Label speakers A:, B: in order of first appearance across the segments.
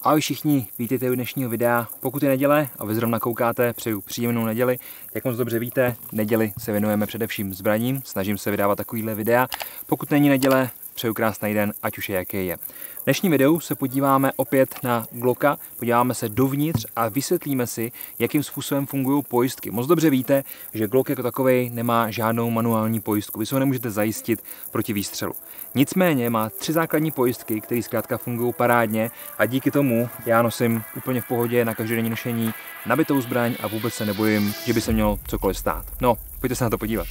A: Ahoj všichni, vítejte u dnešního videa. Pokud je neděle a vy zrovna koukáte, přeju příjemnou neděli. Jak moc dobře víte, neděli se věnujeme především zbraním, snažím se vydávat takovýhle videa. Pokud není neděle, přeju krásný den, ať už je jaký je. V dnešním videu se podíváme opět na Glocka, podíváme se dovnitř a vysvětlíme si, jakým způsobem fungují pojistky. Moc dobře víte, že Glock jako takovej nemá žádnou manuální pojistku, vy se ho nemůžete zajistit proti výstřelu. Nicméně má 3 základní pojistky, které zkrátka fungují parádně a díky tomu já nosím úplně v pohodě na každodenní nošení nabitou zbraň a vůbec se nebojím, že by se mělo cokoliv stát. No, pojďte se na to podívat.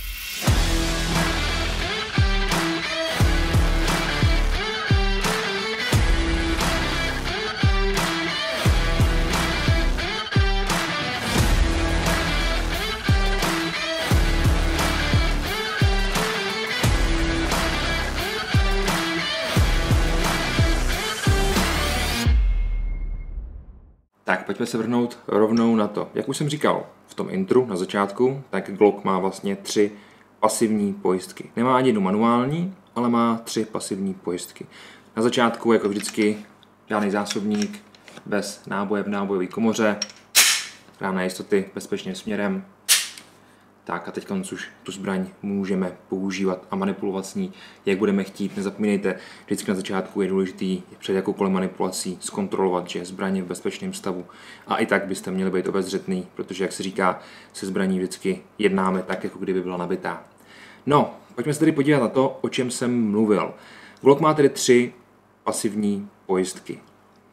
A: Tak, pojďme se vrhnout rovnou na to. Jak už jsem říkal v tom intru na začátku, tak Glock má vlastně 3 pasivní pojistky. Nemá ani jednu manuální, ale má 3 pasivní pojistky. Na začátku, jako vždycky, žádný zásobník, bez náboje v nábojové komoře, rána jistoty bezpečným směrem. Tak a teď už tu zbraň můžeme používat a manipulovat s ní, jak budeme chtít. Nezapomínejte, vždycky na začátku je důležitý před jakoukoliv manipulací zkontrolovat, že zbraň je v bezpečném stavu. A i tak byste měli být obezřetný, protože, jak se říká, se zbraní vždycky jednáme tak, jako kdyby byla nabitá. No, pojďme se tedy podívat na to, o čem jsem mluvil. Glock má tedy 3 pasivní pojistky.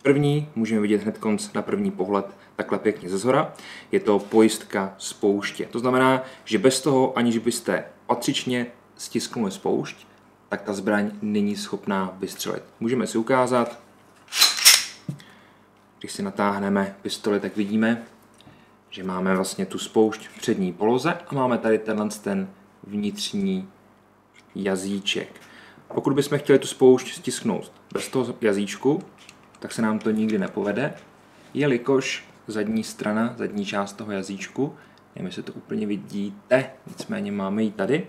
A: První můžeme vidět hned na první pohled takhle pěkně ze zhora. Je to pojistka spouště. To znamená, že bez toho, aniž byste patřičně stisknuli spoušť, tak ta zbraň není schopná vystřelit. Můžeme si ukázat, když si natáhneme pistoli, tak vidíme, že máme vlastně tu spoušť v přední poloze a máme tady ten vnitřní jazyček. Pokud bychom chtěli tu spoušť stisknout bez toho jazyčku, tak se nám to nikdy nepovede, jelikož zadní strana, zadní část toho jazyčku, nevím, jestli to úplně vidíte, nicméně máme ji tady,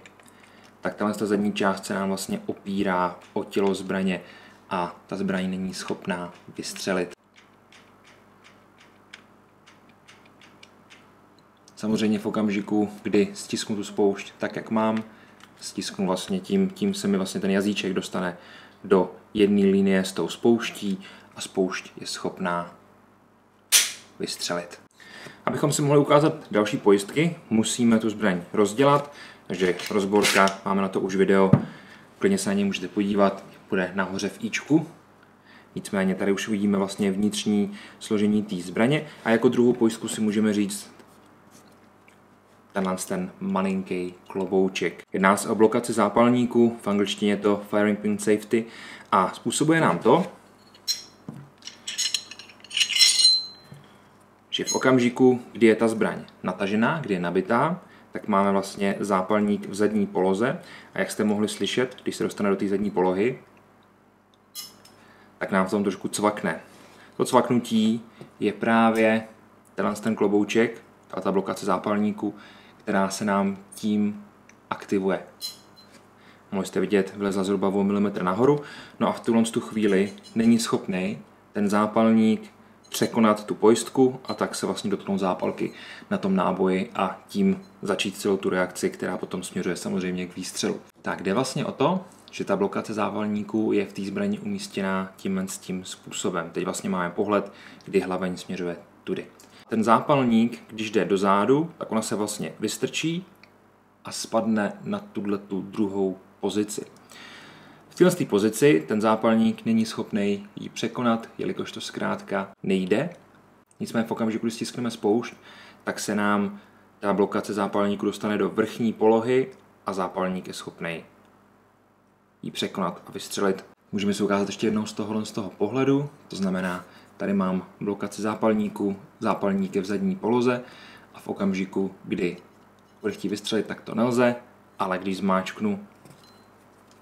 A: tak tahle zadní část se nám vlastně opírá o tělo zbraně a ta zbraň není schopná vystřelit. Samozřejmě v okamžiku, kdy stisknu tu spoušť tak, jak mám, stisknu vlastně tím se mi vlastně ten jazyček dostane do jedné linie s tou spouští a spoušť je schopná vystřelit. Abychom si mohli ukázat další pojistky, musíme tu zbraň rozdělat, takže rozborka, máme na to už video, klidně se na něj můžete podívat, bude nahoře v ičku. Nicméně tady už vidíme vlastně vnitřní složení té zbraně a jako druhou pojistku si můžeme říct ten malinký klobouček. Jedná se o blokaci zápalníku, v angličtině je to Firing Pin Safety a způsobuje nám to, že v okamžiku, kdy je ta zbraň natažená, kdy je nabitá, tak máme vlastně zápalník v zadní poloze a jak jste mohli slyšet, když se dostane do té zadní polohy, tak nám v tom trošku cvakne. To cvaknutí je právě ten klobouček, ta blokace zápalníku, která se nám tím aktivuje. Mohli jste vidět, vlezla zhruba o milimetr nahoru, no a v tu chvíli není schopný ten zápalník překonat tu pojistku a tak se vlastně dotknout zápalky na tom náboji a tím začít celou tu reakci, která potom směřuje samozřejmě k výstřelu. Tak jde vlastně o to, že ta blokace zápalníku je v té zbrani umístěná tím způsobem. Teď vlastně máme pohled, kdy hlaveň směřuje tudy. Ten zápalník, když jde dozadu, tak ona se vlastně vystrčí a spadne na tu druhou pozici. V této pozici ten zápalník není schopný ji překonat, jelikož to zkrátka nejde. Nicméně v okamžiku, kdy stiskneme spoušť, tak se nám ta blokace zápalníku dostane do vrchní polohy a zápalník je schopný ji překonat a vystřelit. Můžeme si ukázat ještě jednou z toho pohledu, to znamená, tady mám blokaci zápalníku, zápalník je v zadní poloze a v okamžiku, kdy bude chtít vystřelit, tak to nelze, ale když zmáčknu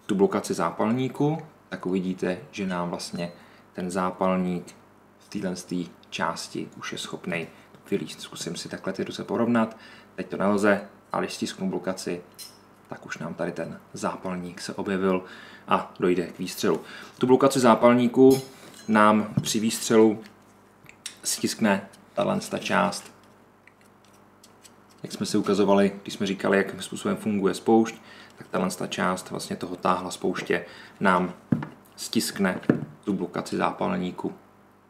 A: tu blokaci zápalníku, tak uvidíte, že nám vlastně ten zápalník v této části už je schopný vylízt. Zkusím si takhle ty ruce porovnat, teď to nelze, ale když stisknu blokaci, tak už nám tady ten zápalník se objevil a dojde k výstřelu. Tu blokaci zápalníku nám při výstřelu stiskne tato část. Jak jsme si ukazovali, když jsme říkali, jakým způsobem funguje spoušť, tak tato část vlastně toho táhla spouště nám stiskne tu blokaci zápalníku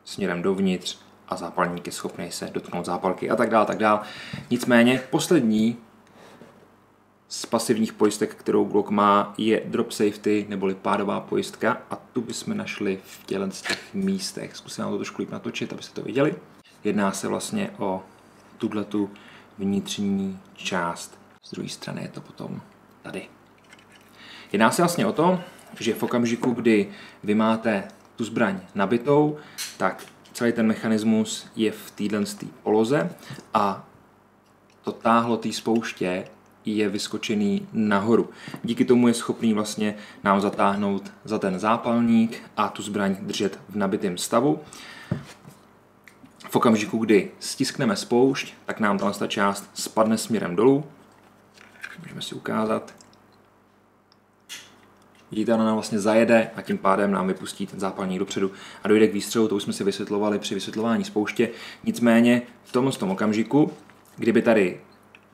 A: směrem dovnitř a zápalník je schopný se dotknout zápalky a tak dále, tak dále. Nicméně poslední z pasivních pojistek, kterou Glock má, je drop safety neboli pádová pojistka a tu bychom našli v těch místech. Zkusím vám to trošku líp natočit, abyste to viděli. Jedná se vlastně o tuhletu vnitřní část. Z druhé strany je to potom tady. Jedná se vlastně o to, že v okamžiku, kdy vy máte tu zbraň nabitou, tak celý ten mechanismus je v této poloze a to táhlo té spouště je vyskočený nahoru. Díky tomu je schopný vlastně nám zatáhnout za ten zápalník a tu zbraň držet v nabitém stavu. V okamžiku, kdy stiskneme spoušť, tak nám ta část spadne směrem dolů. Můžeme si ukázat. Vidíte, ona nám vlastně zajede a tím pádem nám vypustí ten zápalník dopředu a dojde k výstřelu, to už jsme si vysvětlovali při vysvětlování spouště. Nicméně v tom okamžiku, kdyby tady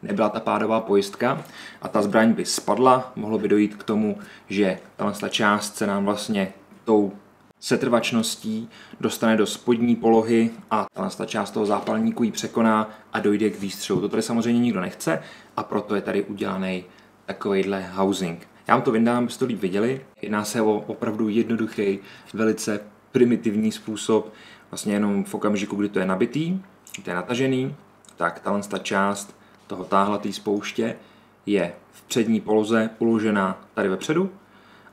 A: nebyla ta pádová pojistka a ta zbraň by spadla, mohlo by dojít k tomu, že ta část se nám vlastně tou setrvačností dostane do spodní polohy a ta část toho zápalníku ji překoná a dojde k výstřelu. To tady samozřejmě nikdo nechce a proto je tady udělaný takovejhle housing. Já vám to vyndám, abyste to líp viděli. Jedná se o opravdu jednoduchý, velice primitivní způsob, vlastně jenom v okamžiku, kdy to je nabitý, to je natažený, tak ta část toho táhlatý spouště je v přední poloze uložená tady vepředu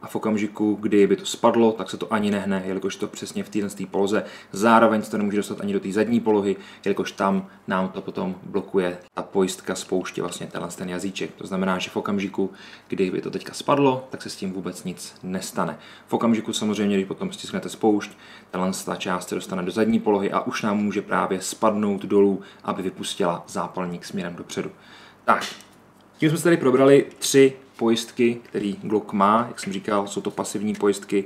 A: a v okamžiku, kdy by to spadlo, tak se to ani nehne, jelikož to přesně v této poloze. Zároveň se to nemůže dostat ani do té zadní polohy, jelikož tam nám to potom blokuje ta pojistka spouště, vlastně ten jazyček. To znamená, že v okamžiku, kdy by to teďka spadlo, tak se s tím vůbec nic nestane. V okamžiku samozřejmě, když potom stisknete spoušť, ta část se dostane do zadní polohy a už nám může právě spadnout dolů, aby vypustila zápalník směrem dopředu. Tak, tím jsme se tady probrali 3 pojistky, který Glock má, jak jsem říkal, jsou to pasivní pojistky,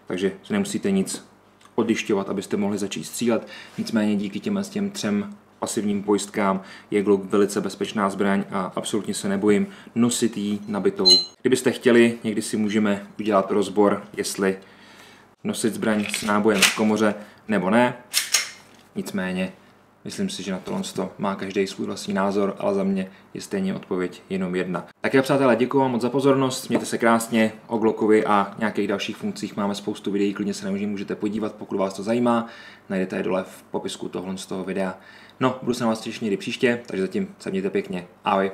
A: takže si nemusíte nic odlišťovat, abyste mohli začít střílet. Nicméně díky těm 3 pasivním pojistkám je Glock velice bezpečná zbraň a absolutně se nebojím nosit ji nabitou. Kdybyste chtěli, někdy si můžeme udělat rozbor, jestli nosit zbraň s nábojem v komoře nebo ne. Nicméně myslím si, že na tohle má každý svůj vlastní názor, ale za mě je stejně odpověď jenom jedna. Tak jo, přátelé, děkuji vám moc za pozornost, mějte se krásně, o Glockovi a nějakých dalších funkcích máme spoustu videí, klidně se na ně můžete podívat, pokud vás to zajímá, najdete je dole v popisku tohle z toho videa. No, budu se na vás těšit někdy příště, takže zatím se mějte pěkně, ahoj.